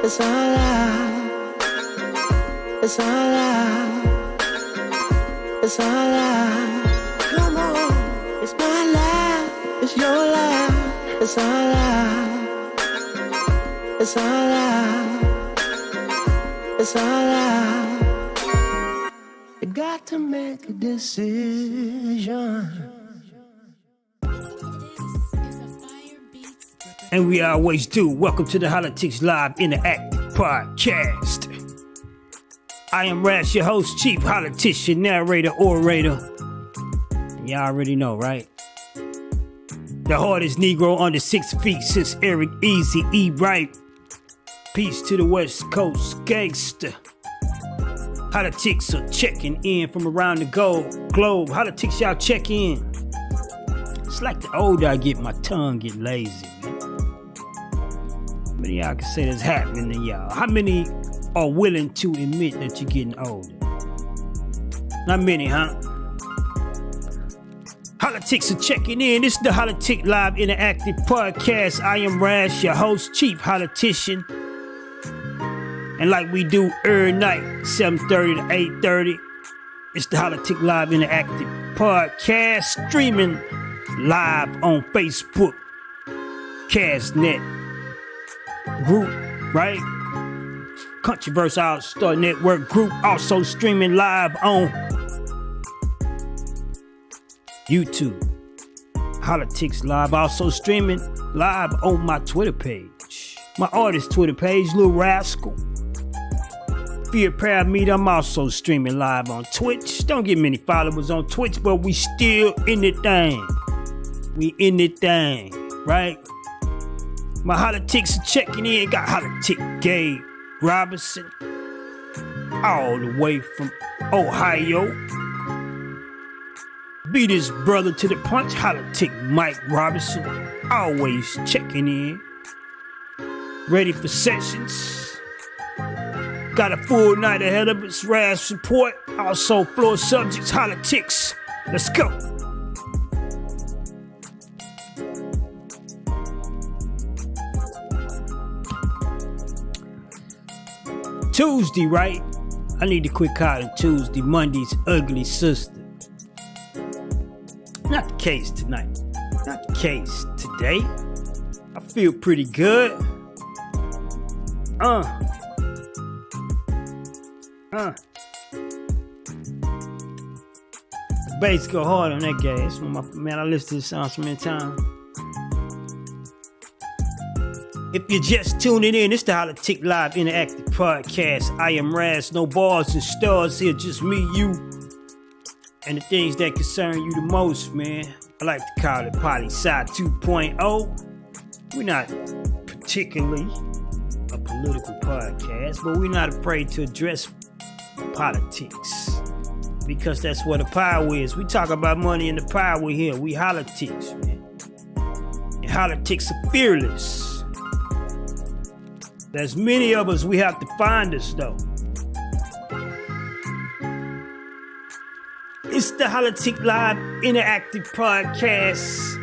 It's all out. It's all out. It's all out. Come on. It's my life. It's your life. It's all out. It's all out. It's all out. You got to make a decision. And we always do. Welcome to the Hollatics Live Interactive Podcast. I am Rash, your host, chief politician, narrator, orator. And y'all already know, right? The hardest Negro under 6 feet since Eric Easy E. Wright. Peace to the West Coast gangster. Hollatics are checking in from around the globe. Hollatics, y'all check in. It's like the older I get, my tongue get lazy, man. How many of y'all can say that's happening to y'all? How many are willing to admit that you're getting older? Not many, huh? Hollatics are checking in. This is the Hollatic Live Interactive Podcast. I am Rash, your host, chief politician. And like we do every night, 7:30 to 8:30, it's the Hollatic Live Interactive Podcast, streaming live on Facebook, Castnet group, right? Countryverse All-Star Network group, also streaming live on YouTube. Hollatics Live, also streaming live on my Twitter page. My artist Twitter page, Lil Rascal. Fear Proud Meet, I'm also streaming live on Twitch. Don't get many followers on Twitch, but we still in the thing. We in the thing, right? My Hollatics are checking in. Got Hollatic Gabe Robinson, all the way from Ohio. Beat his brother to the punch, Hollatic Mike Robinson, always checking in. Ready for sessions. Got a full night ahead of us, Rash support, also floor subjects, Hollatics. Let's go. Tuesday, right? I need to quit calling Tuesday Monday's ugly sister. Not the case tonight. Not the case today. I feel pretty good. The bass go hard on that gas. Man, I listened to this song so many times. If you're just tuning in, it's the Hollatic Live Interactive Podcast. I am Raz, no bars and stars here, just me, you, and the things that concern you the most, man. I like to call it Poli-Sci 2.0. We're not particularly a political podcast, but we're not afraid to address politics, because that's what the power is. We talk about money and the power here. We Hollatics, man. And Hollatics are fearless. There's many of us, we have to find us, though. It's the Hollatic Live Interactive Podcast.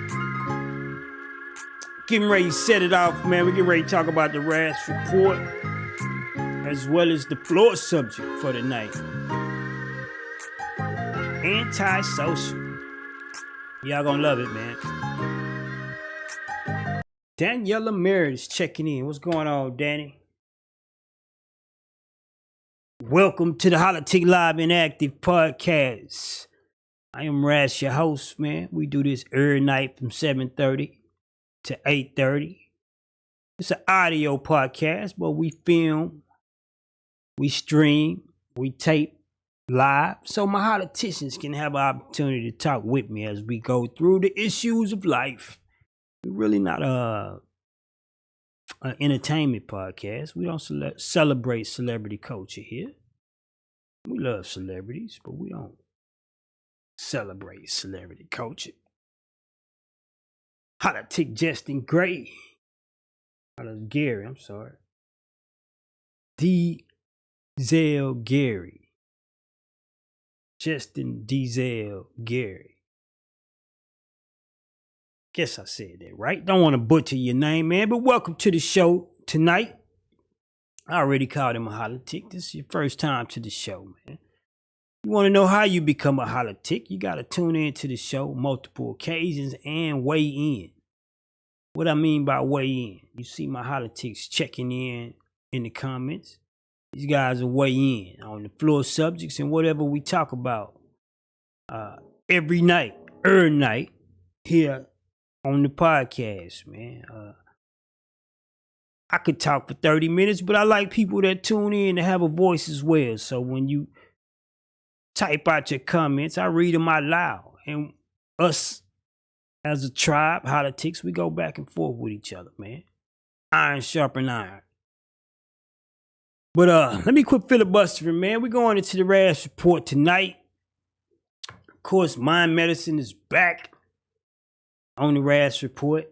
Getting ready to set it off, man. We get ready to talk about the Rash report, as well as the floor subject for the night. Antisocial. Y'all gonna love it, man. Daniela Merritt is checking in. What's going on, Danny? Welcome to the Hollatic Live Interactive Podcast. I am Rash, your host, man. We do this every night from 7:30 to 8:30. It's an audio podcast, but we film, we stream, we tape live, so my Hollaticians can have an opportunity to talk with me as we go through the issues of life. We're really not an entertainment podcast. We don't celebrate celebrity culture here. We love celebrities, but we don't celebrate celebrity culture. Hollatic Justin Gray. Gary, I'm sorry. Diesel Gary. Justin Diesel Gary. Guess I said that right. Don't want to butcher your name, man, but welcome to the show tonight. I already called him a Holla-tic. This is your first time to the show, man. You want to know how you become a Holla-tic? You got to tune in to the show multiple occasions and weigh in. What I mean by weigh in, you see my Holla-tics checking in the comments. These guys will weigh in on the floor subjects and whatever we talk about every night, here on the podcast, man. I could talk for 30 minutes, but I like people that tune in to have a voice as well. So when you type out your comments, I read them out loud. And us as a tribe, Hollatics, we go back and forth with each other, man. Iron sharpen iron. But let me quit filibustering, man. We're going into the RAS report tonight. Of course, Mind Medicine is back on the RAS report.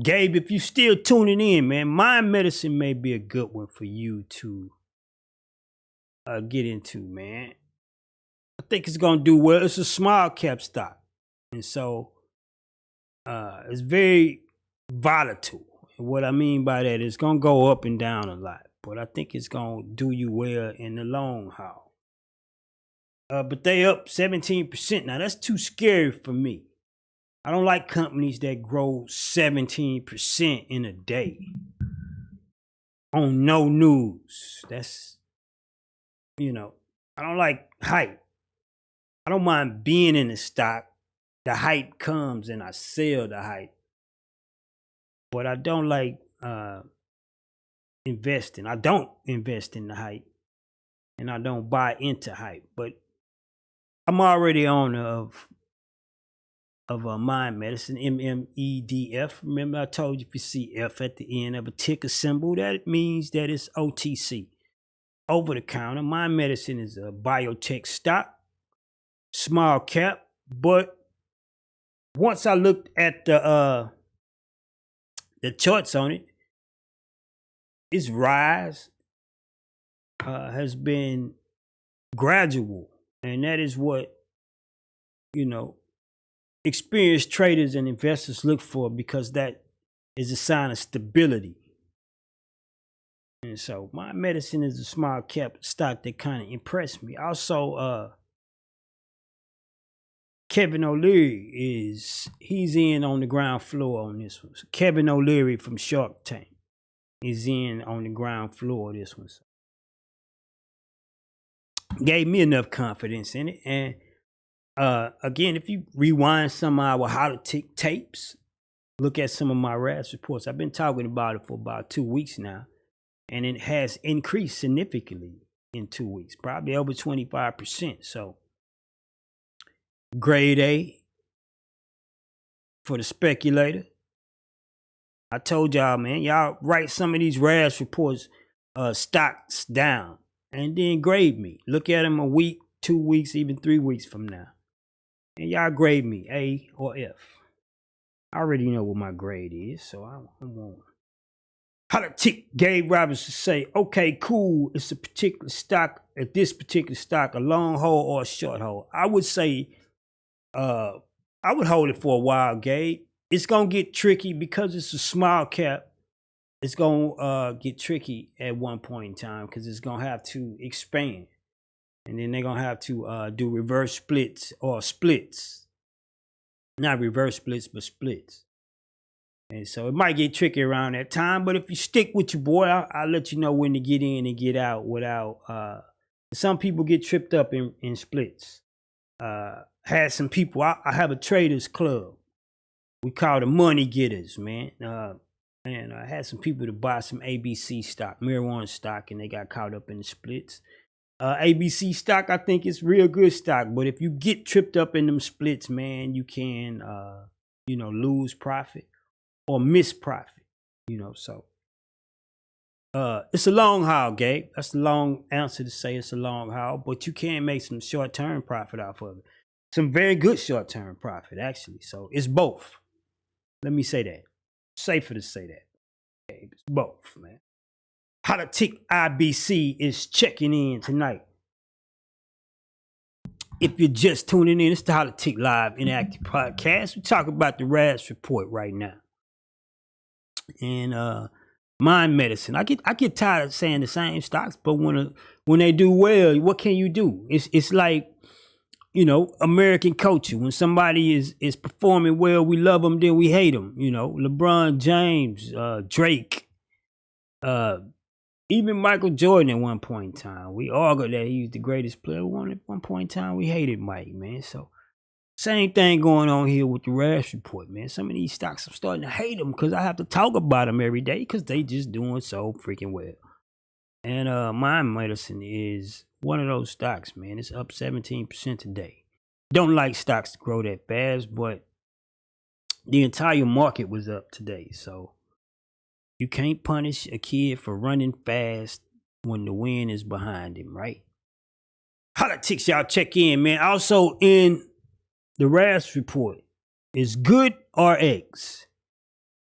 Gabe, if you still tuning in, man, Mind Medicine may be a good one for you to get into, man. I think it's gonna do well. It's a small cap stock, and so it's very volatile. And what I mean by that, it's gonna go up and down a lot, but I think it's gonna do you well in the long haul. But they up 17%. Now that's too scary for me. I don't like companies that grow 17% in a day on no news. That's, I don't like hype. I don't mind being in the stock. The hype comes and I sell the hype. But I don't like investing. I don't invest in the hype. And I don't buy into hype. But I'm already on of Mind Medicine, MMEDF. Remember I told you if you see F at the end of a ticker symbol, that means that it's OTC, over the counter. Mind Medicine is a biotech stock, small cap, but once I looked at the charts on it, its rise has been gradual, and that is what experienced traders and investors look for, because that is a sign of stability. And so Mind Medicine is a small cap stock that kind of impressed me. Also, Kevin O'Leary he's in on the ground floor on this one. So Kevin O'Leary from Shark Tank is in on the ground floor of this one. So gave me enough confidence in it. And again, if you rewind some of our Holla-tic tapes, look at some of my RAS reports. I've been talking about it for about 2 weeks now, and it has increased significantly in 2 weeks, probably over 25%. So grade A for the speculator. I told y'all, man, y'all write some of these RAS reports, stocks down, and then grade me. Look at them a week, 2 weeks, even 3 weeks from now. And y'all grade me A or F. I already know what my grade is, so I won't. Holla-tic, Gabe Robinson say, okay, cool. It's a particular stock, at this particular stock, a long hold or a short hold. I would say, I would hold it for a while, Gabe. It's gonna get tricky because it's a small cap. It's gonna get tricky at one point in time because it's gonna have to expand. And then they're going to have to do reverse splits or splits. Not reverse splits, but splits. And so it might get tricky around that time. But if you stick with your boy, I'll let you know when to get in and get out without... some people get tripped up in splits. Had some people... I have a traders club. We call them money getters, man. And I had some people to buy some ABC stock, marijuana stock, and they got caught up in the splits. ABC stock, I think it's real good stock, but if you get tripped up in them splits, man, you can, lose profit or miss profit, so. It's a long haul, Gabe. That's the long answer to say it's a long haul, but you can make some short-term profit off of it. Some very good short-term profit, actually. So it's both. Let me say that. Safer to say that. Gabe, it's both, man. Holla-tic IBC is checking in tonight. If you're just tuning in, it's the Holla-tic Live Interactive Podcast. We talk about the RAS report right now. And Mind medicine. I get tired of saying the same stocks, but when they do well, what can you do? It's like, American culture. When somebody is performing well, we love them, then we hate them. LeBron James, Drake, even Michael Jordan at one point in time. We argued that he was the greatest player. At one point in time, we hated Mike, man. So same thing going on here with the Rash Report, man. Some of these stocks, I'm starting to hate them because I have to talk about them every day because they just doing so freaking well. And Mind Medicine is one of those stocks, man. It's up 17% today. Don't like stocks to grow that fast, but the entire market was up today. So you can't punish a kid for running fast when the wind is behind him, right? Hollatics, y'all check in, man. Also in the Rash Report is Good RX.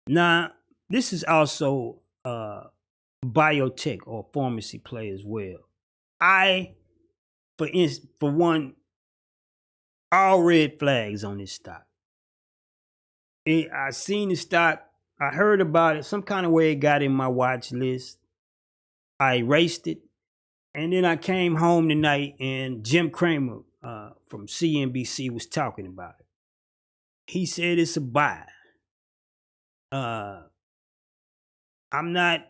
Now, this is also biotech or pharmacy play as well. For one, all red flags on this stock. I seen the stock. I heard about it. Some kind of way it got in my watch list. I erased it. And then I came home tonight and Jim Cramer from CNBC was talking about it. He said it's a buy. I'm not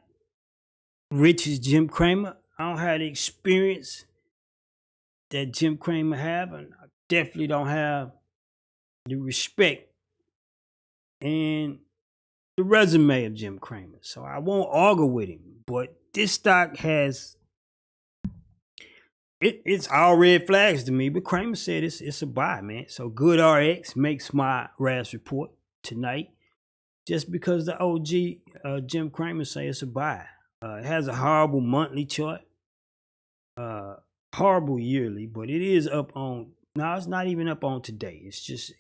rich as Jim Cramer. I don't have the experience that Jim Cramer have, and I definitely don't have the respect and the resume of Jim Cramer. So I won't argue with him. But this stock has it's all red flags to me. But Cramer said it's a buy, man. So Good RX makes my Rash Report tonight. Just because the OG Jim Cramer say it's a buy. It has a horrible monthly chart. Horrible yearly, but it is up on. No, it's not even up on today. It's just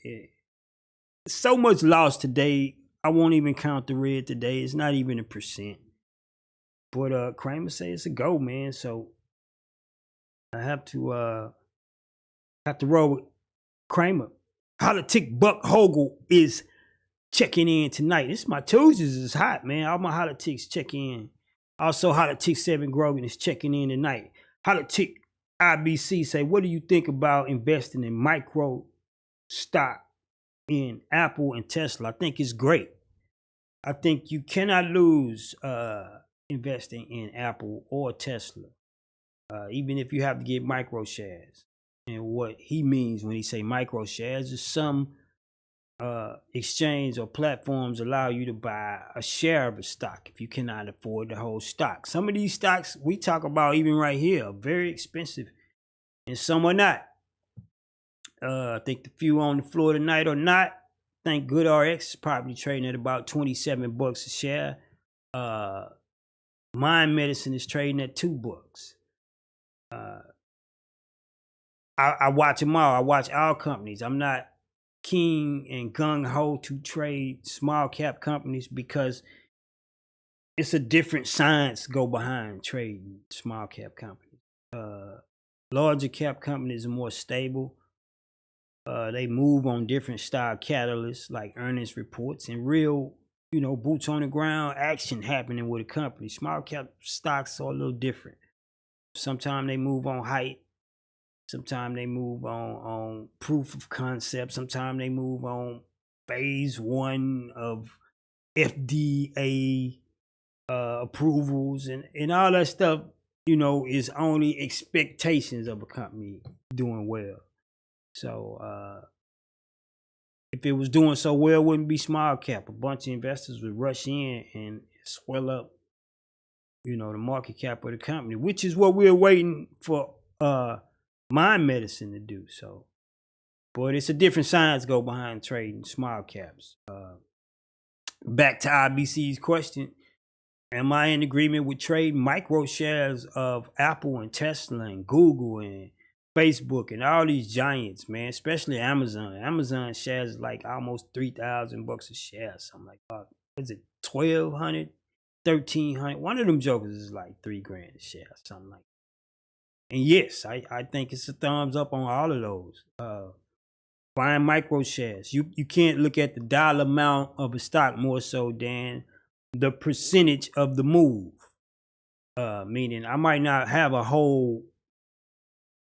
so much loss today. I won't even count the red today. It's not even 1%. But Cramer say it's a go, man. So I have to roll with Cramer. Holla-tics Buck Hogle is checking in tonight. This is my Tuesdays is hot, man. All my Holla-tics check in. Also, Holla-tics 7 Grogan is checking in tonight. Holla-tics IBC say, what do you think about investing in micro stock in Apple and Tesla? I think it's great. I think you cannot lose investing in Apple or Tesla, even if you have to get micro shares. And what he means when he say micro shares is some exchange or platforms allow you to buy a share of a stock if you cannot afford the whole stock. Some of these stocks we talk about even right here are very expensive and some are not. I think the few on the floor tonight are not. I think Good RX is probably trading at about $27 a share. Mind Medicine is trading at $2. I watch them all. I watch all companies. I'm not keen and gung-ho to trade small cap companies because it's a different science go behind trading small cap companies. Larger cap companies are more stable. They move on different style catalysts like earnings reports and real, boots on the ground action happening with a company. Small cap stocks are a little different. Sometimes they move on height. Sometimes they move on proof of concept. Sometimes they move on phase 1 of FDA approvals and all that stuff, is only expectations of a company doing well. So if it was doing so well, it wouldn't be small cap. A bunch of investors would rush in and swell up, the market cap of the company, which is what we're waiting for Mind Medicine to do. So, but it's a different science go behind trading small caps. Back to IBC's question. Am I in agreement with trading micro shares of Apple and Tesla and Google and Facebook and all these giants, man, especially Amazon? Amazon shares like almost $3,000 a share, something like that. Is it 1,200, 1,300? One of them jokers is like $3,000 a share, something like that. And yes, I think it's a thumbs up on all of those. Buying micro shares. You can't look at the dollar amount of a stock more so than the percentage of the move. Meaning I might not have a whole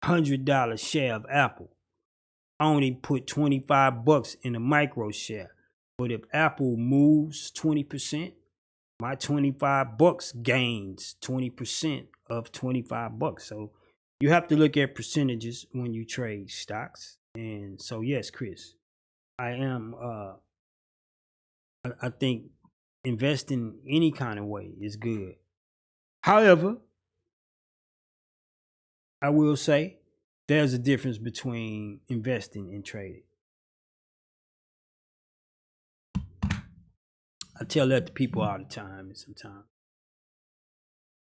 $100 share of Apple. I only put $25 in a micro share. But if Apple moves 20%, my $25 gains 20% of $25. So you have to look at percentages when you trade stocks. And so yes, Chris, I am I think investing any kind of way is good. However, I will say there's a difference between investing and trading. I tell that to people all the time, and sometimes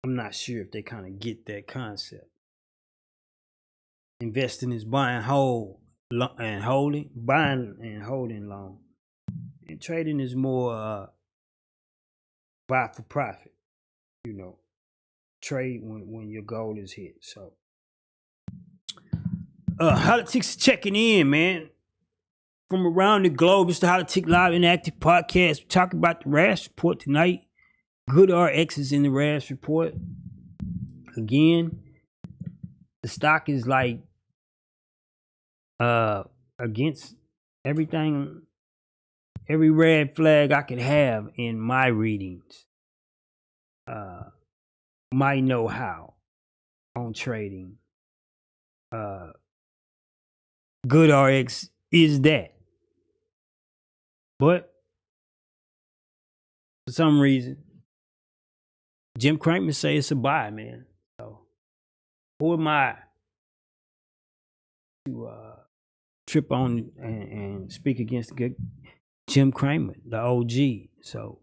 I'm not sure if they kind of get that concept. Investing is buying whole and holding, buying and holding long. And trading is more buy for profit, trade when your goal is hit. So Hollatics checking in, man. From around the globe, it's the Holla-tics Live Interactive Podcast. We're talking about the RAS report tonight. Good RX is in the RAS report. Again, the stock is like against everything, every red flag I could have in my readings. My know-how on trading. Good RX is that. But for some reason, Jim Cramer say it's a buy, man. So who am I to trip on and speak against Jim Cramer, the OG? So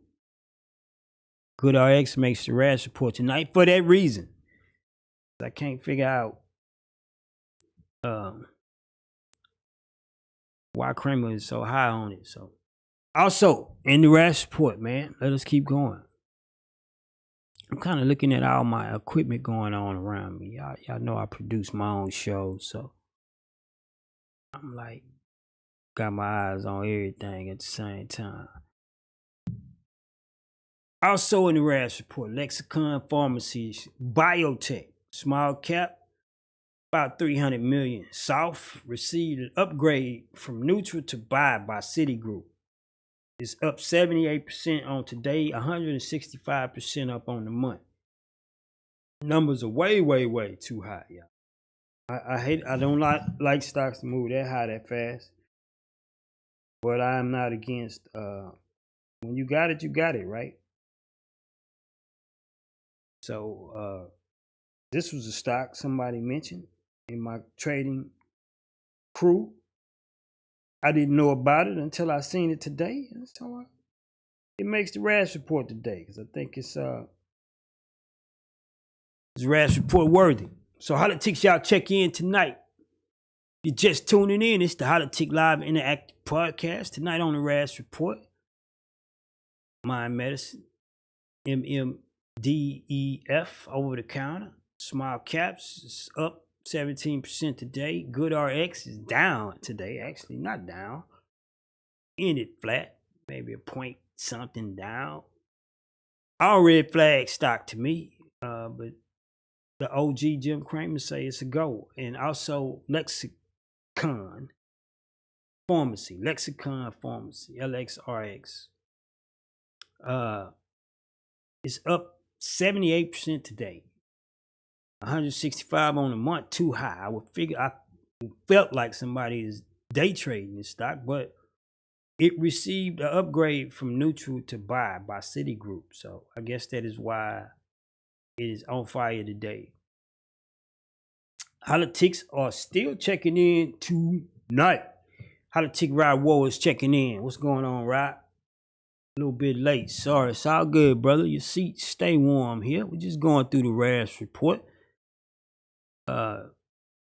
Good RX makes the RAS report tonight for that reason. I can't figure out why Cramer is so high on it. So also in the RAS report, man, let us keep going. I'm kind of looking at all my equipment going on around me. Y'all know I produce my own shows, so I'm like, got my eyes on everything at the same time. Also in the RAS report, Lexicon Pharmacies, Biotech, small cap, about 300 million. South received an upgrade from neutral to buy by Citigroup. It's up 78% on today, 165% up on the month. Numbers are way, way, way too high, y'all. I don't like stocks to move that high that fast. But I am not against when you got it, right? So this was a stock somebody mentioned in my trading crew. I didn't know about it until I seen it today. And so it makes the RAS report today because I think it's RAS report worthy. So Hollatics, y'all check in tonight. If you're just tuning in, it's the Holla-tics Live Interactive Podcast. Tonight on the RAS report, Mind Medicine, MMDEF over the counter. Small caps is up 17% today. Good RX is down today. Actually, not down. Ended flat. Maybe a point something down. All red flag stock to me. But the OG Jim Cramer say it's a go. And also Lexicon Pharmacy, LXRX. It's up 78% today. 165 on the month, too high. I felt like somebody is day trading this stock, but it received an upgrade from neutral to buy by Citigroup. So I guess that is why it is on fire today. Hollatics are still checking in tonight. Holla-tics Rod War is checking in. What's going on, Rod? A little bit late. Sorry, it's all good, brother. Your seats stay warm here. We're just going through the RAS report.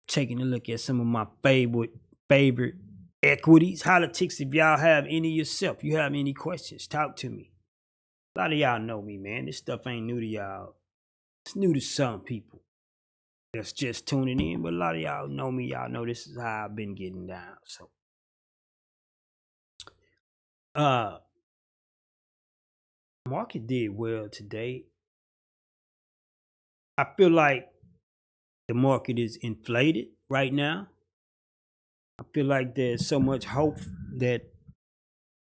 Taking a look at some of my favorite equities. Hollatics, if y'all have any yourself, you have any questions, talk to me. A lot of y'all know me, man. This stuff ain't new to y'all. It's new to some people that's just tuning in, but a lot of y'all know me. Y'all know this is how I've been getting down. So I'm market did well today. I feel like the market is inflated right now. I feel like there's so much hope that,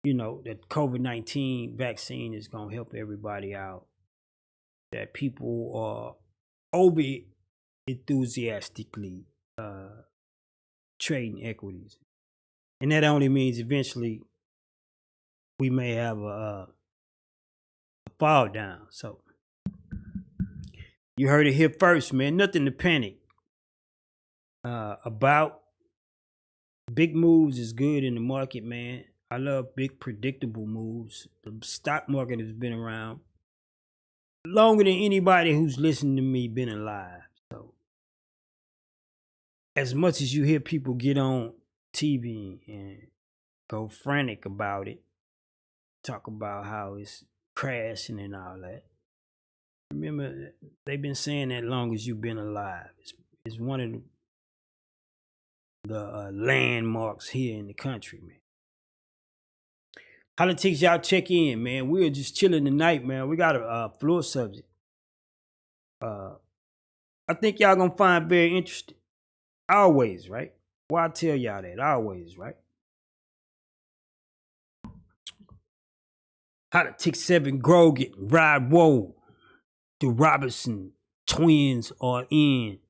that COVID-19 vaccine is going to help everybody out, that people are over enthusiastically trading equities. And that only means eventually we may have a fall down. So you heard it here first, man. Nothing to panic about. Big moves is good in the market, man. I love big predictable moves. The stock market has been around longer than anybody who's listening to me been alive. So as much as you hear people get on TV and go frantic about it, talk about how it's crashing and all that, remember, they've been saying that long as you've been alive. It's one of the landmarks here in the country, man. Hollatics, y'all check in, man. We are just chilling tonight, man. We got a floor subject. I think y'all gonna find very interesting. Always, right? Well, I tell y'all that. Always, right? Hollatics 7 Grogan, Rod Woe. The Robertson twins are in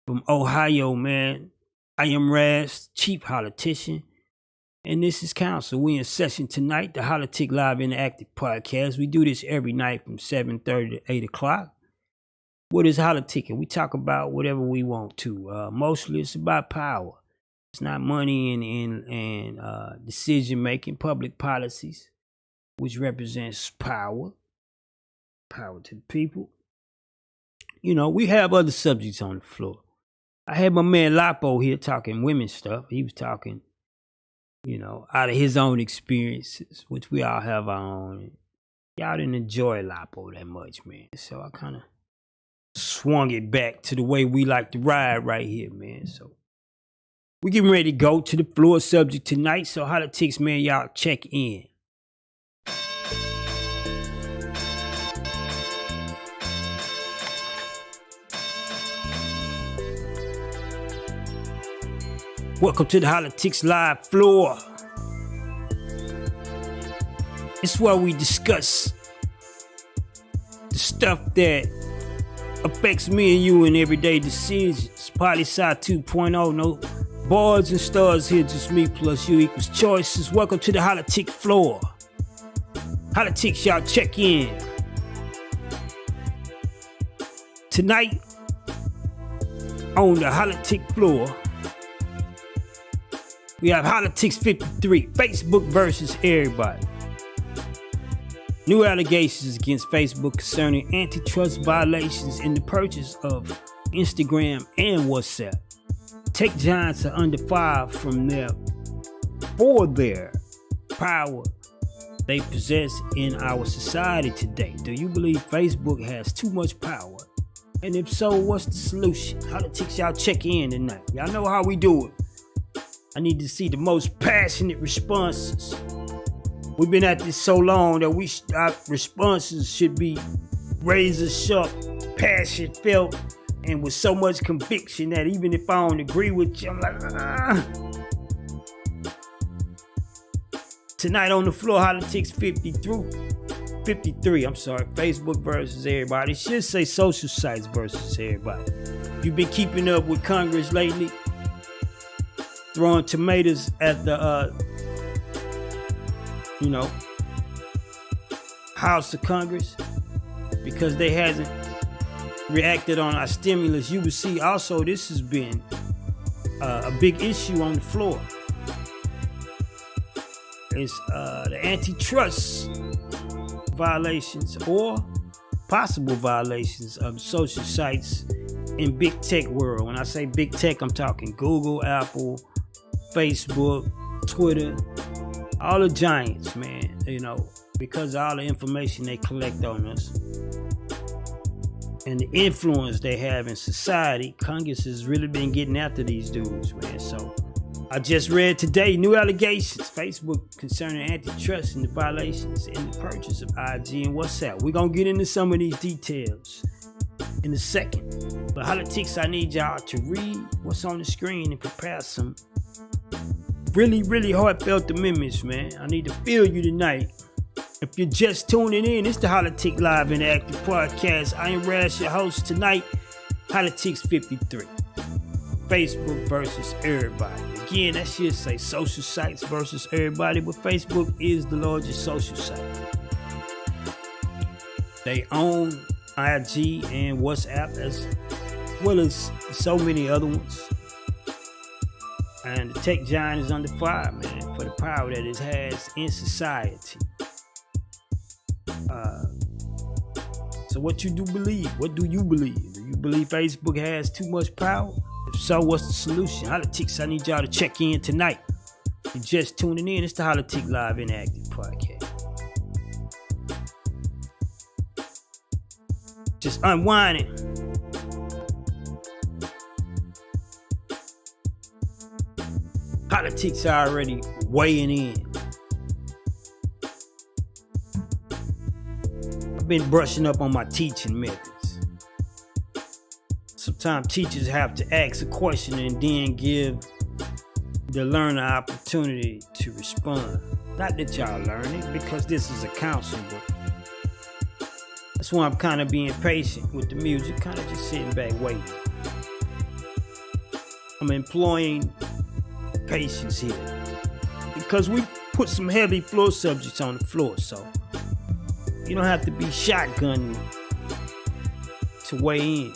from Ohio, man. I am Raz, Chief Hollitician, and this is Council. We in session tonight, the Holla-tics Live Interactive Podcast. We do this every night from 7:30 to 8 o'clock. What is Holla-ticking? We talk about whatever we want to. Mostly it's about power. It's not money and decision-making, public policies, which represents power. Power to the people. We have other subjects on the floor. I had my man Lapo here talking women's stuff. He was talking, out of his own experiences, which we all have our own. Y'all didn't enjoy Lapo that much, man. So I kind of swung it back to the way we like to ride right here, man. So we getting ready to go to the floor subject tonight. So Hollatics, man, y'all check in. Welcome to the Hollatics Live floor. It's where we discuss the stuff that affects me and you in everyday decisions. Poli Sci 2.0, no boards and stars here, just me plus you equals choices. Welcome to the Hollatics floor. Hollatics, y'all check in. Tonight on the Hollatics floor, we have Hollatics 53, Facebook versus everybody. New allegations against Facebook concerning antitrust violations in the purchase of Instagram and WhatsApp. Tech giants are under fire for their power they possess in our society today. Do you believe Facebook has too much power? And if so, what's the solution? Hollatics, y'all check in tonight. Y'all know how we do it. I need to see the most passionate responses. We've been at this so long that our responses should be razor sharp, passion felt, and with so much conviction that even if I don't agree with you, I'm like, Tonight on the floor, Hollatics 53, Facebook versus everybody. It should say social sites versus everybody. You've been keeping up with Congress lately? Throwing tomatoes at the, House of Congress because they hasn't reacted on our stimulus. You will see also this has been a big issue on the floor. It's the antitrust violations or possible violations of social sites in big tech world. When I say big tech, I'm talking Google, Apple, Facebook, Twitter, all the giants, man, because of all the information they collect on us and the influence they have in society. Congress has really been getting after these dudes, man. So I just read today new allegations Facebook concerning antitrust and the violations in the purchase of IG and WhatsApp. We're going to get into some of these details in a second. But Hollatics, I need y'all to read what's on the screen and prepare some really heartfelt amendments, man. I need to feel you tonight. If you're just tuning in, it's the Holla-tics Live Interactive Podcast. I am Rash, your host tonight. Hollatics 53. Facebook versus everybody. Again, that should say social sites versus everybody, but Facebook is the largest social site. They own IG and WhatsApp as well as so many other ones. And the tech giant is under fire, man, for the power that it has in society. So what you do believe? What do you believe? Do you believe Facebook has too much power? If so, what's the solution? Hollatics, I need y'all to check in tonight. You're just tuning in. It's the Holla-tics Live Interactive Podcast. Just unwinding. Hollatics are already weighing in. I've been brushing up on my teaching methods. Sometimes teachers have to ask a question and then give the learner opportunity to respond. Not that y'all learning, because this is a counsel, but that's why I'm kind of being patient with the music, kind of just sitting back waiting. I'm employing patience here because we put some heavy floor subjects on the floor, so you don't have to be shotgunning to weigh in.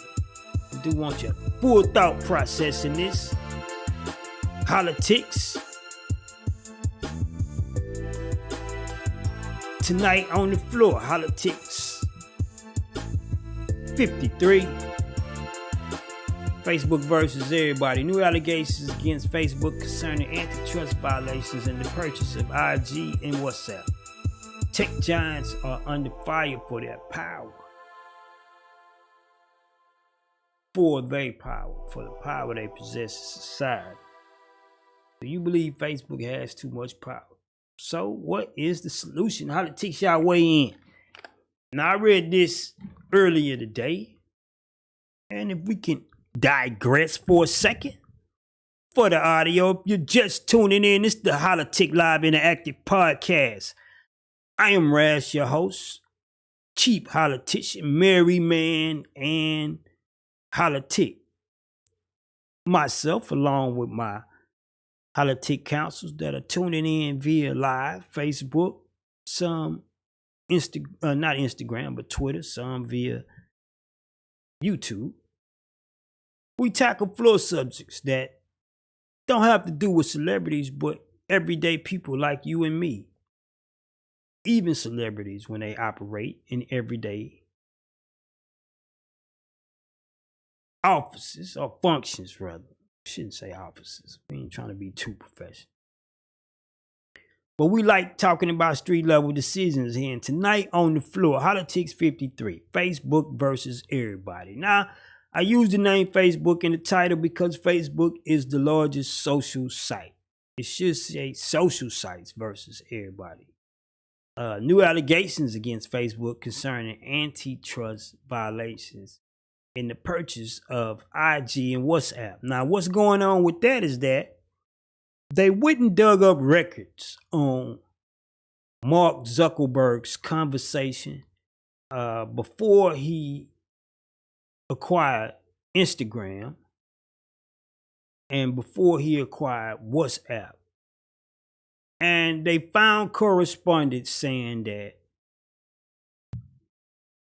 I do want your full thought process in this. Hollatics. Tonight on the floor, Hollatics 53. Facebook versus everybody. New allegations against Facebook concerning antitrust violations and the purchase of IG and WhatsApp. Tech giants are under fire for their power. For the power they possess in society. Do you believe Facebook has too much power? So what is the solution? Hollatics, y'all weigh in. Now I read this earlier today, and if we can digress for a second for the audio, if you're just tuning in, it's the Hollatics Live Interactive Podcast. I am Rash, your host, cheap Hollatician, merry man, and Hollatic. Myself, along with my Hollatic counsels that are tuning in via live Facebook, some not Instagram, but Twitter, some via YouTube. We tackle floor subjects that don't have to do with celebrities, but everyday people like you and me. Even celebrities when they operate in everyday offices or functions, rather. I shouldn't say offices. We ain't trying to be too professional. But we like talking about street level decisions here. And tonight on the floor, Hollatics 53, Facebook versus everybody. Now, I use the name Facebook in the title because Facebook is the largest social site. It should say social sites versus everybody. New allegations against Facebook concerning antitrust violations in the purchase of IG and WhatsApp. Now, what's going on with that is that they went and dug up records on Mark Zuckerberg's conversation before he acquired Instagram and before he acquired WhatsApp. And they found correspondence saying that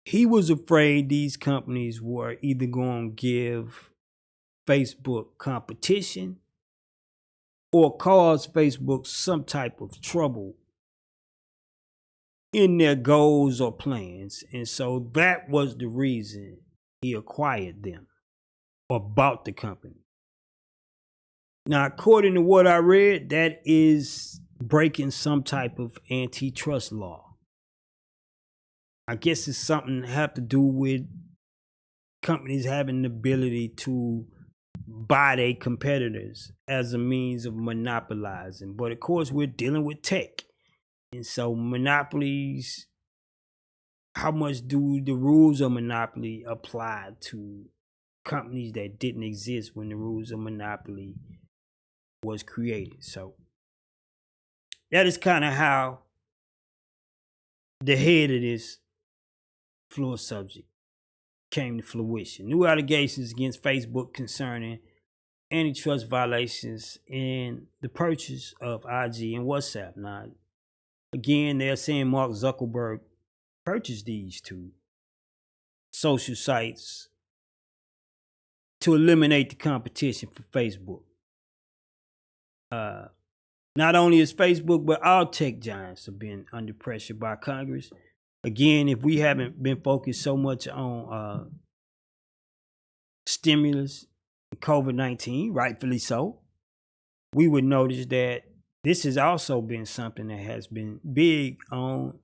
he was afraid these companies were either going to give Facebook competition or cause Facebook some type of trouble in their goals or plans. And so that was the reason he acquired them or bought the company. Now, according to what I read, that is breaking some type of antitrust law. I guess it's something that have to do with companies having the ability to by their competitors as a means of monopolizing. But of course, we're dealing with tech. And so monopolies, how much do the rules of monopoly apply to companies that didn't exist when the rules of monopoly was created? So that is kind of how the head of this floor subject came to fruition. New allegations against Facebook concerning antitrust violations in the purchase of IG and WhatsApp. Now, again, they're saying Mark Zuckerberg purchased these two social sites to eliminate the competition for Facebook. Not only is Facebook, but all tech giants have been under pressure by Congress. Again, if we haven't been focused so much on stimulus, COVID-19, rightfully so, we would notice that this has also been something that has been big on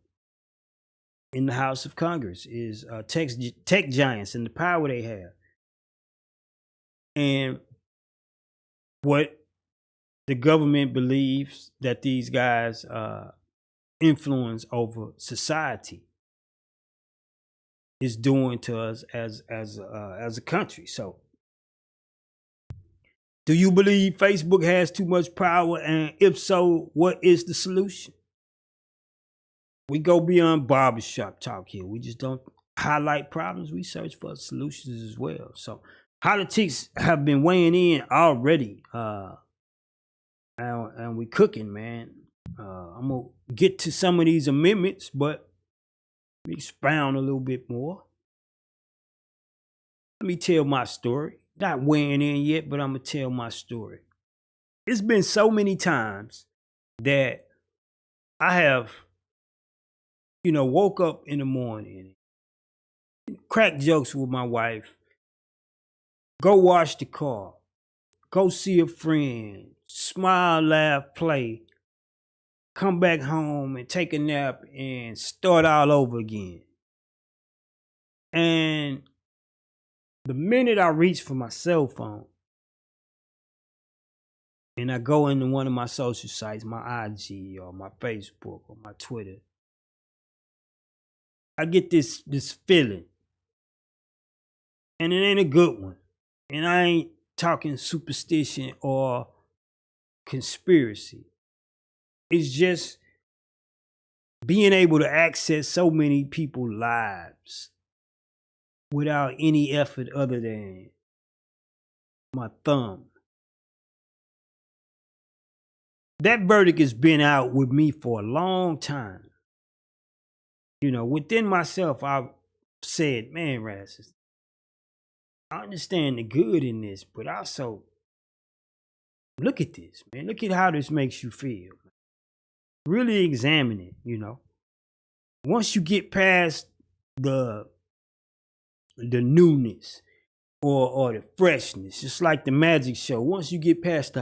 in the House of Congress, is tech giants and the power they have. And what the government believes that these guys influence over society is doing to us as a country. So, do you believe Facebook has too much power? And if so, what is the solution? We go beyond barbershop talk here. We just don't highlight problems. We search for solutions as well. So, Hollatics have been weighing in already. And we cooking, man. I'm going to get to some of these amendments, but let me expound a little bit more. Let me tell my story. Not weighing in yet, but I'm going to tell my story. It's been so many times that I have, woke up in the morning, crack jokes with my wife, go wash the car, go see a friend, smile, laugh, play, come back home and take a nap and start all over again. And the minute I reach for my cell phone and I go into one of my social sites, my IG or my Facebook or my Twitter, I get this feeling. And it ain't a good one. And I ain't talking superstition or conspiracy. It's just being able to access so many people's lives without any effort other than my thumb. That verdict has been out with me for a long time. Within myself, I've said, man, Rassus, I understand the good in this, but also look at this, man. Look at how this makes you feel. Really examine it, Once you get past the newness or the freshness, just like the magic show, once you get past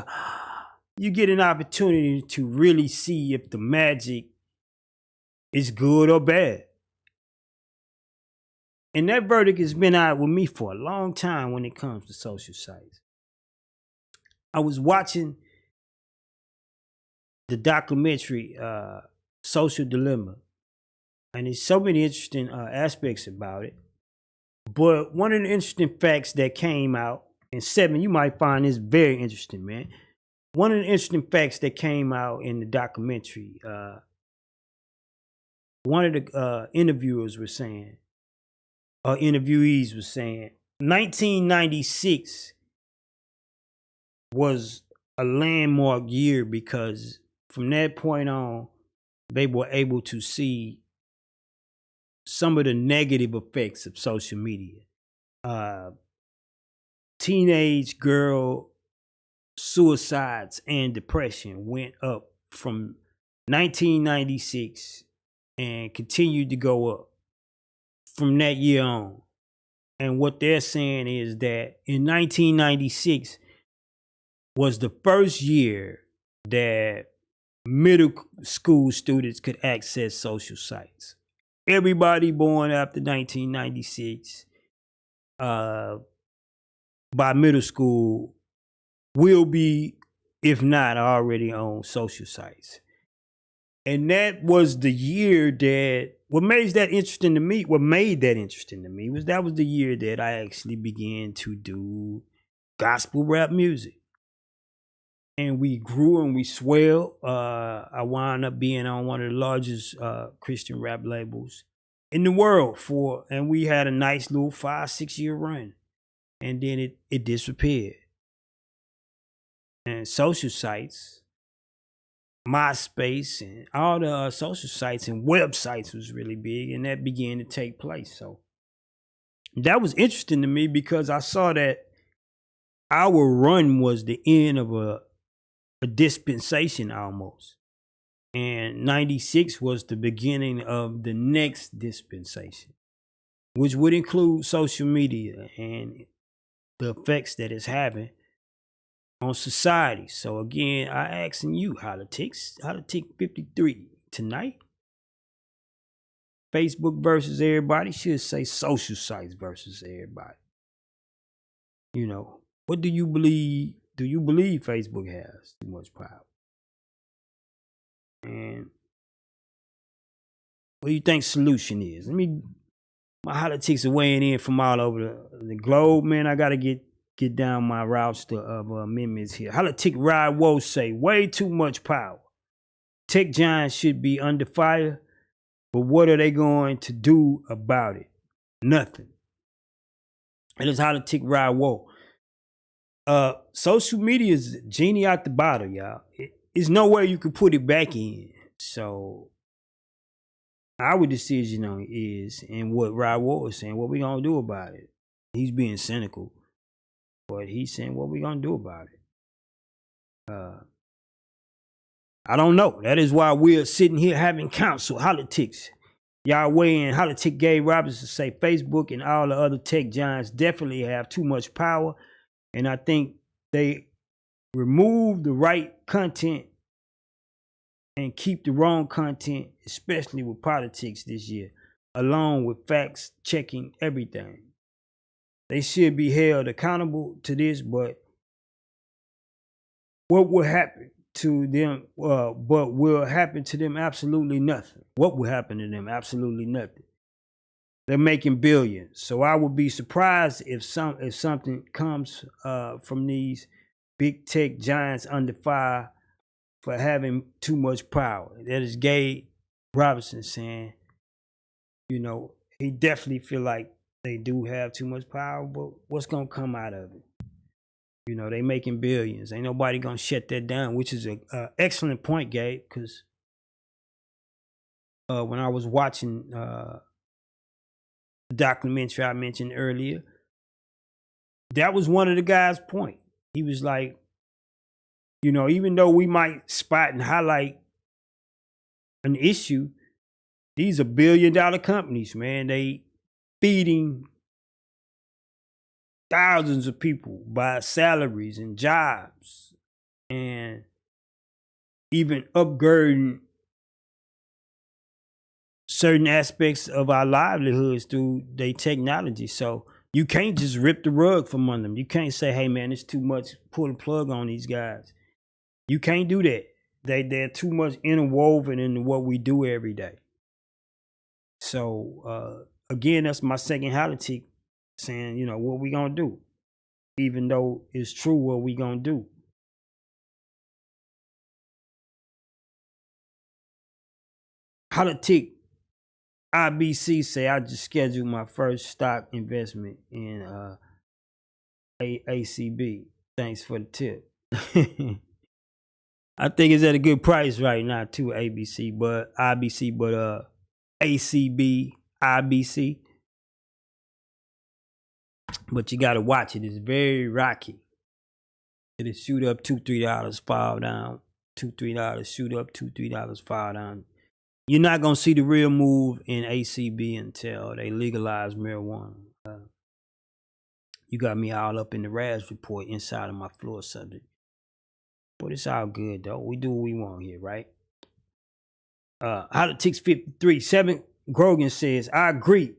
you get an opportunity to really see if the magic is good or bad. And that verdict has been out with me for a long time when it comes to social sites. I was watching the documentary Social Dilemma, and there's so many interesting aspects about it. But one of the interesting facts that came out, and Seven, you might find this very interesting, man. One of the interesting facts that came out in the documentary, one of the interviewees was saying, 1996 was a landmark year because from that point on, they were able to see some of the negative effects of social media. Teenage girl suicides and depression went up from 1996 and continued to go up from that year on. And what they're saying is that in 1996 was the first year that middle school students could access social sites. Everybody born after 1996, by middle school, will be, if not already, on social sites. And that was the year that what made that interesting to me was that was the year that I actually began to do gospel rap music. And we grew and we swelled. I wound up being on one of the largest Christian rap labels in the world and we had a nice little 5-6 year run. And then it disappeared. And social sites, MySpace, and all the social sites and websites was really big, and that began to take place. So that was interesting to me because I saw that our run was the end of a dispensation almost. And 96 was the beginning of the next dispensation, which would include social media and the effects that it's having on society. So again, I asking you, Hollatics 53 tonight. Facebook versus everybody. Should say social sites versus everybody. You know, what do you believe? Do you believe Facebook has too much power? And what do you think solution is? My Hollatics are weighing in from all over the globe, man. I gotta get down my roster of amendments here. Hollatic Ride Woe say, way too much power. Tech giants should be under fire, but what are they going to do about it? Nothing. It is Hollatic Ride Woe. Social media is genie out the bottle, y'all. There's no way you can put it back in. So our decision on it is, and what Ride Woe is saying, what we gonna do about it? He's being cynical. But he's saying, what we gonna do about it? I don't know. That is why we're sitting here having counsel. Hollatics. Y'all weigh in. Hollatic Gabe Robinson say Facebook and all the other tech giants definitely have too much power. And I think they remove the right content and keep the wrong content, especially with politics this year, along with facts checking everything. They should be held accountable to this, but what will happen to them? But will happen to them absolutely nothing. What will happen to them? Absolutely nothing. They're making billions, so I would be surprised if something comes from these big tech giants under fire for having too much power. That is Gabe Robinson saying, you know, he definitely feel like they do have too much power, but what's gonna come out of it? You know, they making billions. Ain't nobody gonna shut that down, which is a excellent point, Gabe, because when I was watching the documentary I mentioned earlier, that was one of the guys' point. He was like, you know, even though we might spot and highlight an issue, these are billion-dollar companies, man. They feeding thousands of people by salaries and jobs and even upgirding certain aspects of our livelihoods through their technology. So you can't just rip the rug from under them. You can't say, hey, man, it's too much, pull the plug on these guys. You can't do that. They're too much interwoven into what we do every day. So, again, that's my second Hollatic saying, you know, what we gonna do? Even though it's true, what we gonna do? Hollatic IBC say, I just scheduled my first stock investment in ACB. Thanks for the tip. I think it's at a good price right now too, IBC, but ACB, IBC. But you gotta watch it. It's very rocky. It'll shoot up $2-3, fall down. $2-3, shoot up $2-3, fall down. You're not gonna see the real move in ACB until they legalize marijuana. You got me all up in the RAS report inside of my floor subject. But it's all good though. We do what we want here, right? Hollatics 53, 7 Grogan says, I agree.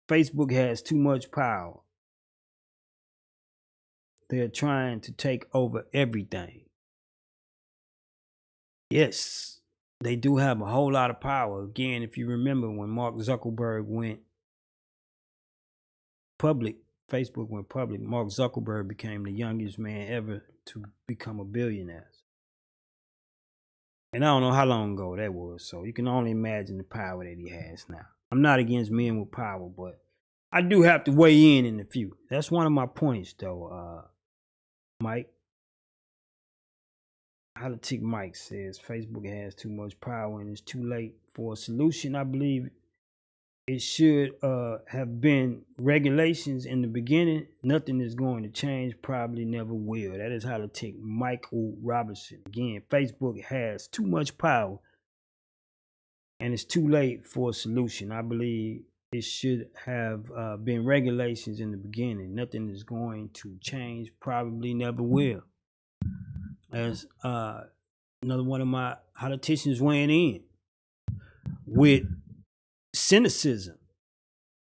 Facebook has too much power. they're trying to take over everything. Yes, they do have a whole lot of power. Again, if you remember when Mark Zuckerberg went public, Facebook went public, Mark Zuckerberg became the youngest man ever to become a billionaire. And I don't know how long ago that was, so you can only imagine the power that he has now. I'm not against men with power, but I do have to weigh in a few. That's one of my points, though, Mike. Holla-tics Mike says Facebook has too much power and it's too late for a solution. I believe it should have been regulations in the beginning. Nothing is going to change, probably never will. That is Holla-tics Michael Robinson. Again, Facebook has too much power and it's too late for a solution. I believe it should have been regulations in the beginning. Nothing is going to change, probably never will. As another one of my politicians weighing in with cynicism,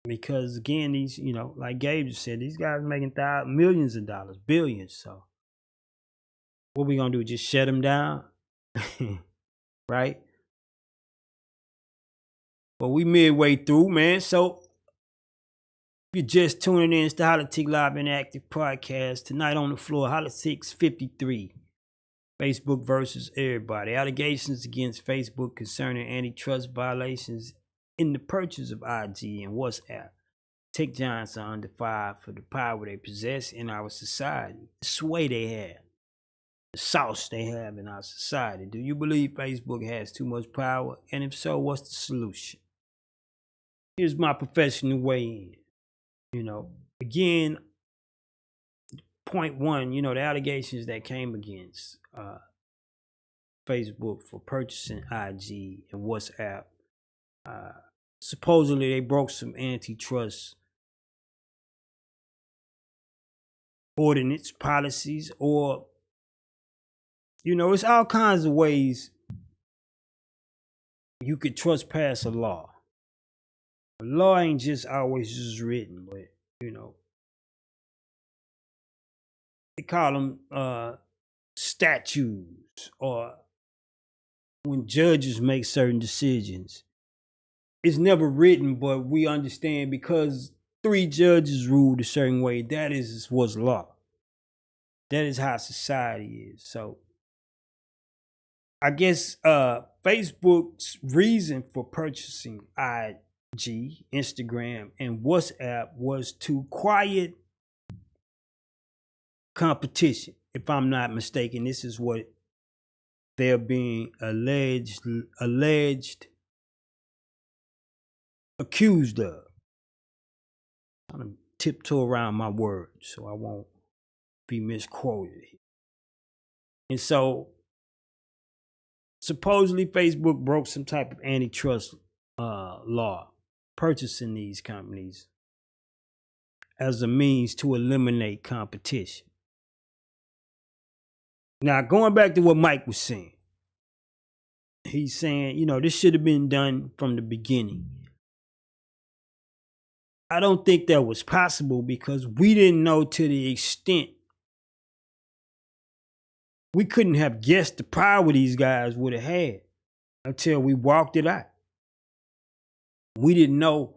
because again, these, like Gabe just said, these guys making millions of dollars, billions. So what we gonna do? Just shut them down, right? But we midway through, man. So if you're just tuning in, it's the Holla-tics Live Interactive Podcast. Tonight on the floor, Holla-tics 53. Facebook versus everybody. Allegations against Facebook concerning antitrust violations in the purchase of IG and WhatsApp. Tech giants are under fire for the power they possess in our society, the sway they have, the sauce they have in our society. Do you believe Facebook has too much power? And if so, what's the solution? Here's my professional way in. Again, point one, the allegations that came against Facebook for purchasing IG and WhatsApp. Supposedly they broke some antitrust ordinance policies, or it's all kinds of ways you could trespass a law. A law ain't just always just written, but they call them statutes, or when judges make certain decisions. It's never written, but we understand because 3 judges ruled a certain way, that was law. That is how society is. So I guess Facebook's reason for purchasing IG, Instagram, and WhatsApp was to quiet competition. If I'm not mistaken, this is what they're being accused of. I'm gonna tiptoe around my words so I won't be misquoted. And so supposedly Facebook broke some type of antitrust law, purchasing these companies as a means to eliminate competition. Now, going back to what Mike was saying, he's saying, this should have been done from the beginning. I don't think that was possible because we didn't know to the extent. We couldn't have guessed the power these guys would have had until we walked it out. We didn't know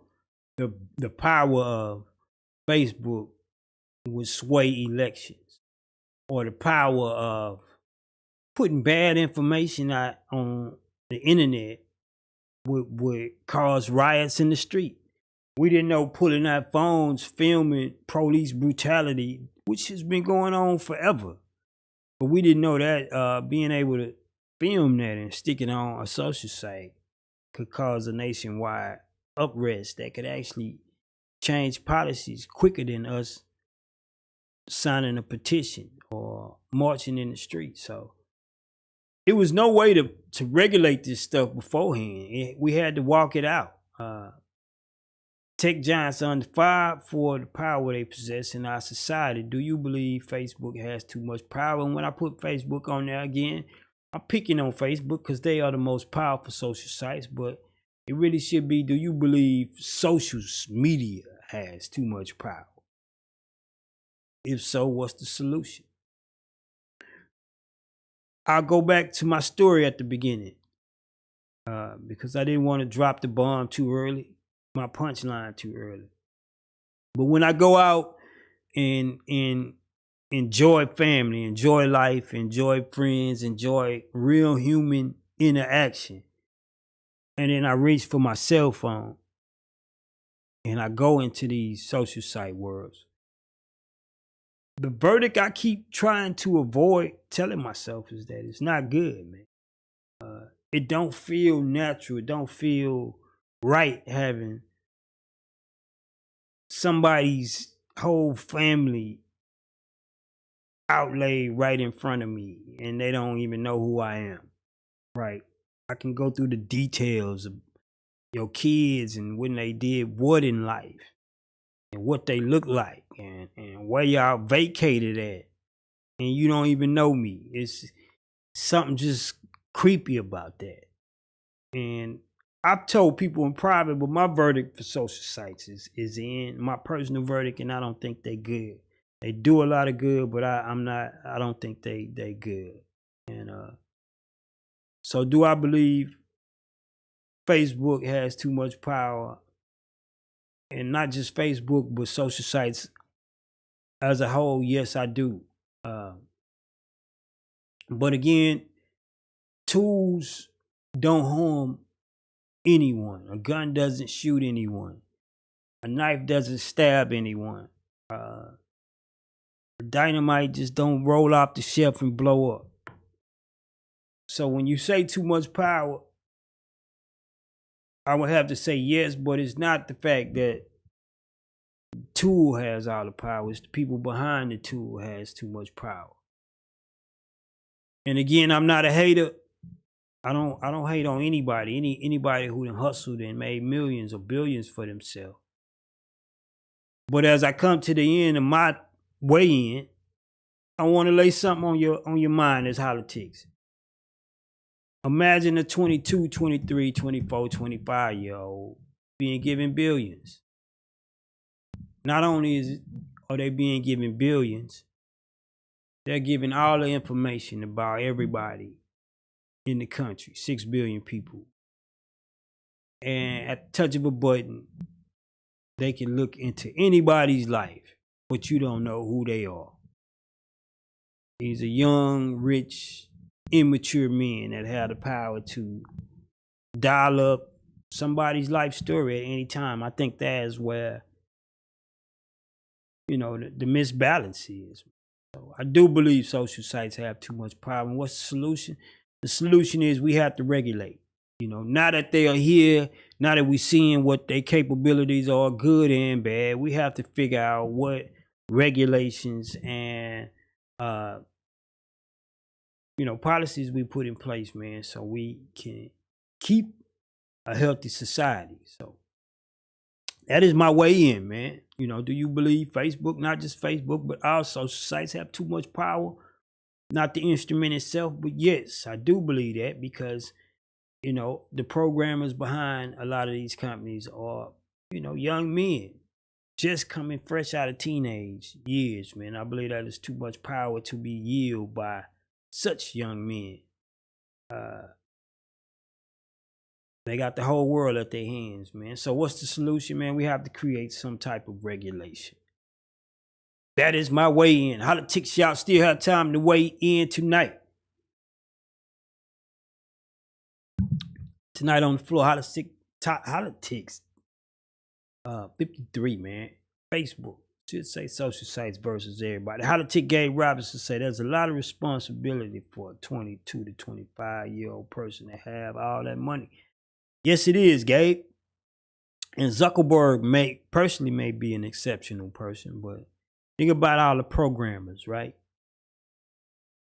the power of Facebook would sway elections, or the power of putting bad information out on the internet would cause riots in the street. We didn't know pulling out phones, filming police brutality, which has been going on forever. But we didn't know that being able to film that and stick it on a social site could cause a nationwide unrest that could actually change policies quicker than us signing a petition or marching in the street. So it was no way to regulate this stuff beforehand. We had to walk it out. Tech giants are under fire for the power they possess in our society. Do you believe Facebook has too much power? And when I put Facebook on there again, I'm picking on Facebook because they are the most powerful social sites, but it really should be, do you believe social media has too much power? If so, what's the solution? I'll go back to my story at the beginning because I didn't want to drop the bomb too early, my punchline too early. But when I go out and enjoy family, enjoy life, enjoy friends, enjoy real human interaction, and then I reach for my cell phone and I go into these social site worlds, the verdict I keep trying to avoid telling myself is that it's not good, man. It don't feel natural. It don't feel right having somebody's whole family outlaid right in front of me and they don't even know who I am, right? I can go through the details of your kids and when they did what in life and what they look like and where y'all vacated at, and you don't even know me. It's something just creepy about that. And I've told people in private, but my verdict for social sites is in my personal verdict, and I don't think they good. They do a lot of good, but I don't think they good. And so do I believe Facebook has too much power? And not just Facebook, but social sites as a whole, yes, I do. But again, tools don't harm anyone. A gun doesn't shoot anyone. A knife doesn't stab anyone. Dynamite just don't roll off the shelf and blow up. So when you say too much power, I would have to say yes, but it's not the fact that the tool has all the power. It's the people behind the tool has too much power. And again, I'm not a hater. I don't hate on anybody. Anybody who done hustled and made millions or billions for themselves. But as I come to the end of my way in, I want to lay something on your mind as Hollatics. Imagine a 22, 23, 24, 25-year-old being given billions. Not only are they being given billions, they're giving all the information about everybody in the country, 6 billion people. And at the touch of a button, they can look into anybody's life, but you don't know who they are. These are young, rich, immature men that have the power to dial up somebody's life story at any time. I think that is where, the misbalance is. So I do believe social sites have too much power. And what's the solution? The solution is we have to regulate. Now that they are here, now that we're seeing what their capabilities are, good and bad, we have to figure out what regulations and policies we put in place, man, so we can keep a healthy society. So that is my way in, man. Do you believe Facebook, not just Facebook, but also sites have too much power? Not the instrument itself, but yes, I do believe that because, the programmers behind a lot of these companies are, young men just coming fresh out of teenage years, man. I believe that is too much power to be yielded by such young men. They got the whole world at their hands, man. So what's the solution, man? We have to create some type of regulation. That is my way in. Hollatics, y'all still have time to weigh in tonight. Tonight on the floor, Hollatics 53, man. Facebook. Should say social sites versus everybody. Hollatic Gabe Robinson say there's a lot of responsibility for a 22 to 25-year-old person to have all that money. Yes, it is, Gabe. And Zuckerberg may be an exceptional person, but think about all the programmers, right?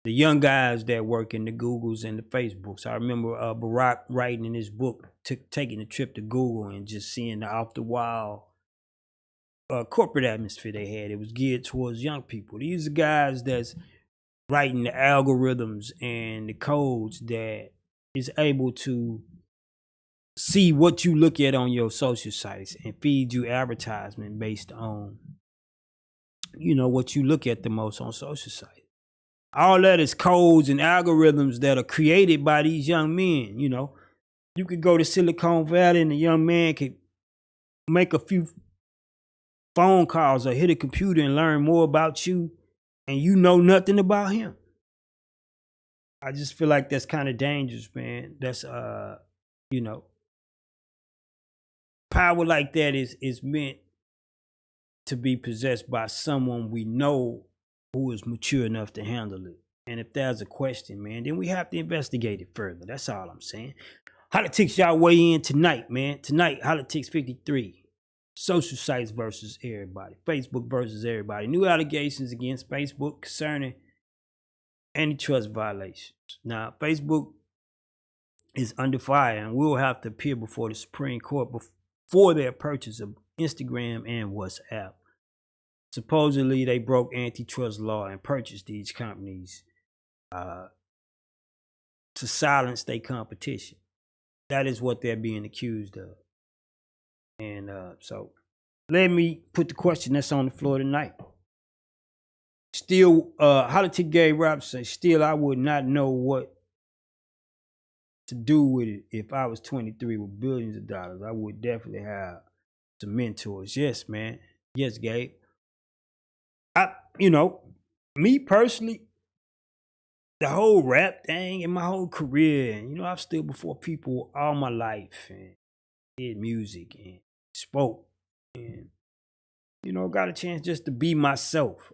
The young guys that work in the Googles and the Facebooks. I remember Barack writing in his book, taking a trip to Google and just seeing the off-the-wall corporate atmosphere they had. It was geared towards young people. These are guys that's writing the algorithms and the codes that is able to see what you look at on your social sites and feed you advertisement based on what you look at the most on social sites. All that is codes and algorithms that are created by these young men. You could go to Silicon Valley and a young man could make a few phone calls or hit a computer and learn more about you, and you know nothing about him. I just feel like that's kind of dangerous, man. That's power like that is meant to be possessed by someone we know who is mature enough to handle it. And if there's a question, man, then we have to investigate it further. That's all I'm saying. Hollatics, y'all weigh in tonight, man. Tonight, Hollatics 53. Social sites versus everybody. Facebook versus everybody. New allegations against Facebook concerning antitrust violations. Now, Facebook is under fire and will have to appear before the Supreme Court before their purchase of Instagram and WhatsApp. Supposedly, they broke antitrust law and purchased these companies to silence their competition. That is what they're being accused of. And so let me put the question that's on the floor tonight. Still, Holla-tics Gary Robinson, still I would not know what to do with it if I was 23 with billions of dollars. I would definitely have some mentors. Yes, man. Yes, Gabe. Me personally, the whole rap thing and my whole career, and I've stood before people all my life and did music and spoke and got a chance just to be myself.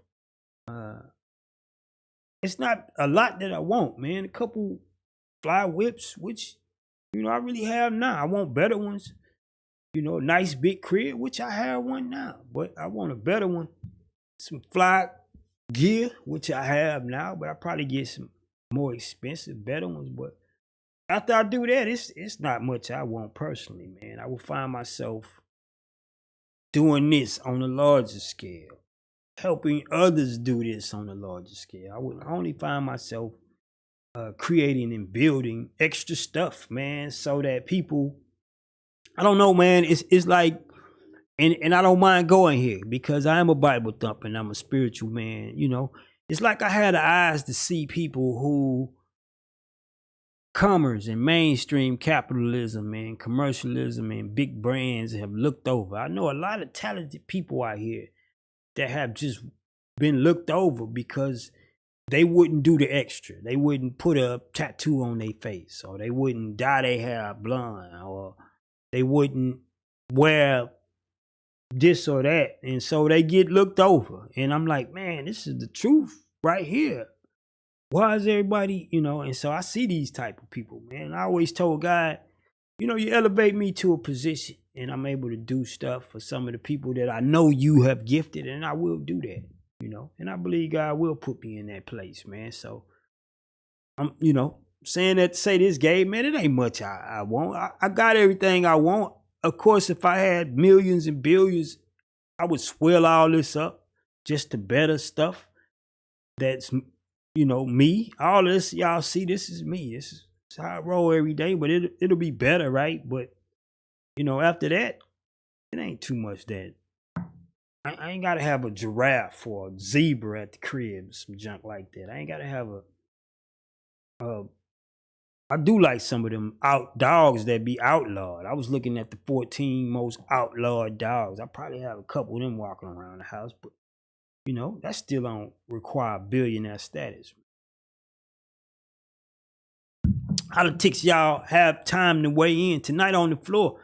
It's not a lot that I want, man. A couple fly whips, which I really have now. I want better ones. Nice big crib, which I have one now, but I want a better one. Some fly gear, which I have now, but I probably get some more expensive, better ones. But after I do that, it's not much I want personally, man. I will find myself doing this on a larger scale, helping others do this on a larger scale. I would only find myself creating and building extra stuff, man, so that people, I don't know, man, it's like, and I don't mind going here because I am a Bible thumper and I'm a spiritual man, It's like I had the eyes to see people who commerce and mainstream capitalism and commercialism and big brands have looked over. I know a lot of talented people out here that have just been looked over because they wouldn't do the extra. They wouldn't put a tattoo on their face, or they wouldn't dye their hair blonde, or they wouldn't wear this or that. And so they get looked over. And I'm like, man, this is the truth right here. Why is everybody, and so I see these type of people, man. I always told God, you elevate me to a position and I'm able to do stuff for some of the people that I know you have gifted, and I will do that, and I believe God will put me in that place, man. So I'm, saying that to say this, Gabe, man, it ain't much I want. I got everything I want. Of course, if I had millions and billions, I would swell all this up just to better stuff. That's, me. All this, y'all see, this is me. This is how I roll every day, but it'll be better, right? But, after that, it ain't too much that. I ain't got to have a giraffe or a zebra at the crib, some junk like that. I ain't got to have I do like some of them dogs that be outlawed. I was looking at the 14 most outlawed dogs. I probably have a couple of them walking around the house, but that still don't require billionaire status. Hollatics, y'all have time to weigh in tonight on the floor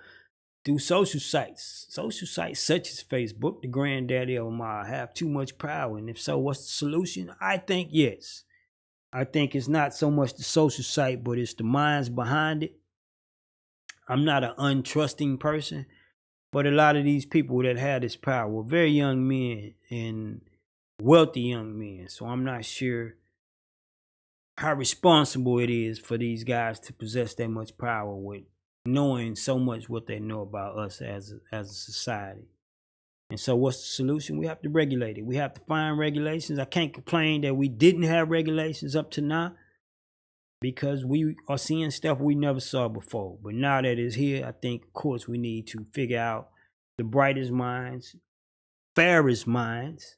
through social sites. Social sites such as Facebook, the granddaddy of them all, have too much power. And if so, what's the solution? I think yes. I think it's not so much the social site, but it's the minds behind it. I'm not an untrusting person, but a lot of these people that have this power were very young men and wealthy young men. So I'm not sure how responsible it is for these guys to possess that much power with knowing so much what they know about us as a society. And so what's the solution? We have to regulate it. We have to find regulations. I can't complain that we didn't have regulations up to now, because we are seeing stuff we never saw before. But now that it's here, I think, of course, we need to figure out the brightest minds, fairest minds,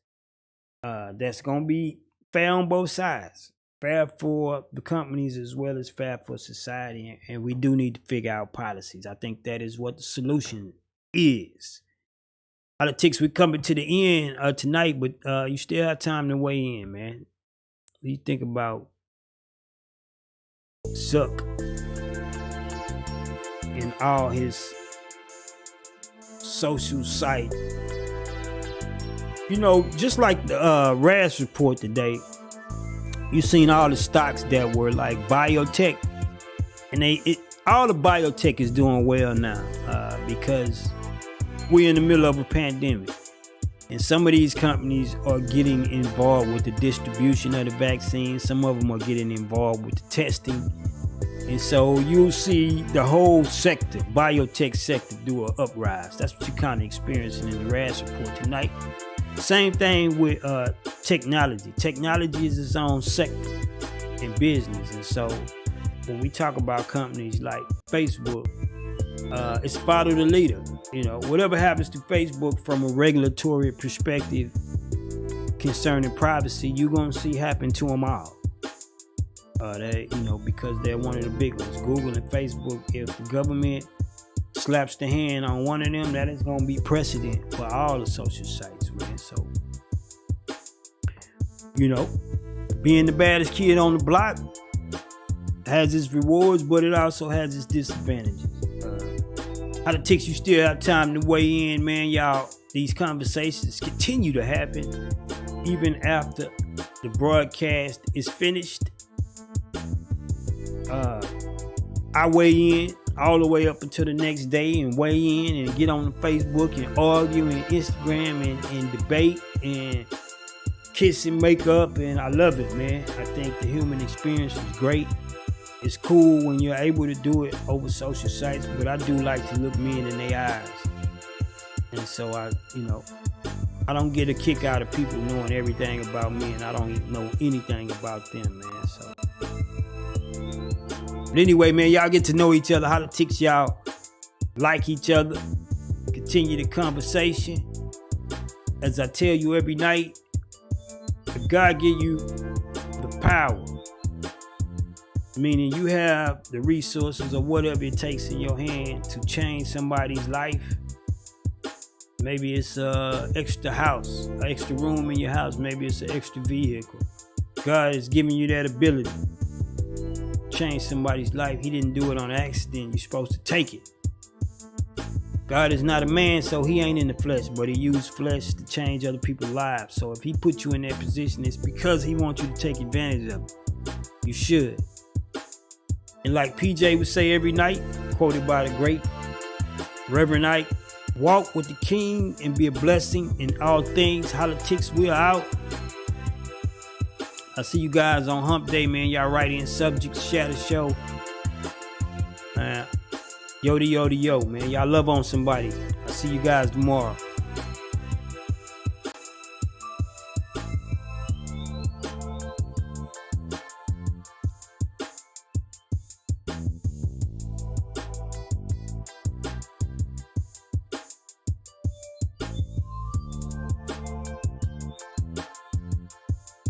that's gonna be fair on both sides. Fair for the companies as well as fair for society. And we do need to figure out policies. I think that is what the solution is. Hollatics, we're coming to the end tonight, but you still have time to weigh in, man. What do you think about Zuck and all his social site? You know, just like the RAS report today, you seen all the stocks that were like biotech, and all the biotech is doing well now because we're in the middle of a pandemic, and some of these companies are getting involved with the distribution of the vaccine. Some of them are getting involved with the testing, and so you'll see the whole sector, biotech sector, do an uprise. That's what you're kind of experiencing in the RAS report tonight. Same thing with technology. Technology is its own sector in business, and so when we talk about companies like Facebook, it's follow the leader. You know, whatever happens to Facebook from a regulatory perspective concerning privacy, you're gonna see happen to them all. Because they're one of the big ones. Google and Facebook. If the government slaps the hand on one of them, that is gonna be precedent for all the social sites, man. So, being the baddest kid on the block has its rewards, but it also has its disadvantages. Hollatics, you still have time to weigh in, man. Y'all, these conversations continue to happen even after the broadcast is finished. I weigh in all the way up until the next day and weigh in and get on the Facebook and argue and Instagram and debate and kiss and make up, and I love it, man. I think the human experience is great. It's cool when you're able to do it over social sites, but I do like to look men in their eyes. And so I don't get a kick out of people knowing everything about me, and I don't know anything about them, man. So, but anyway, man, y'all get to know each other. Hollatics, y'all like each other. Continue the conversation. As I tell you every night, if God give you the power, meaning you have the resources or whatever it takes in your hand to change somebody's life. Maybe it's an extra house, an extra room in your house. Maybe it's an extra vehicle. God is giving you that ability to change somebody's life. He didn't do it on accident. You're supposed to take it. God is not a man, so he ain't in the flesh, but he used flesh to change other people's lives. So if he put you in that position, it's because he wants you to take advantage of it. You should. And like PJ would say every night, quoted by the great Reverend Ike, walk with the king and be a blessing in all things. Hollatics, we are out. I'll see you guys on Hump Day, man. Y'all write in subjects, share the show. Yo, man. Y'all love on somebody. I'll see you guys tomorrow.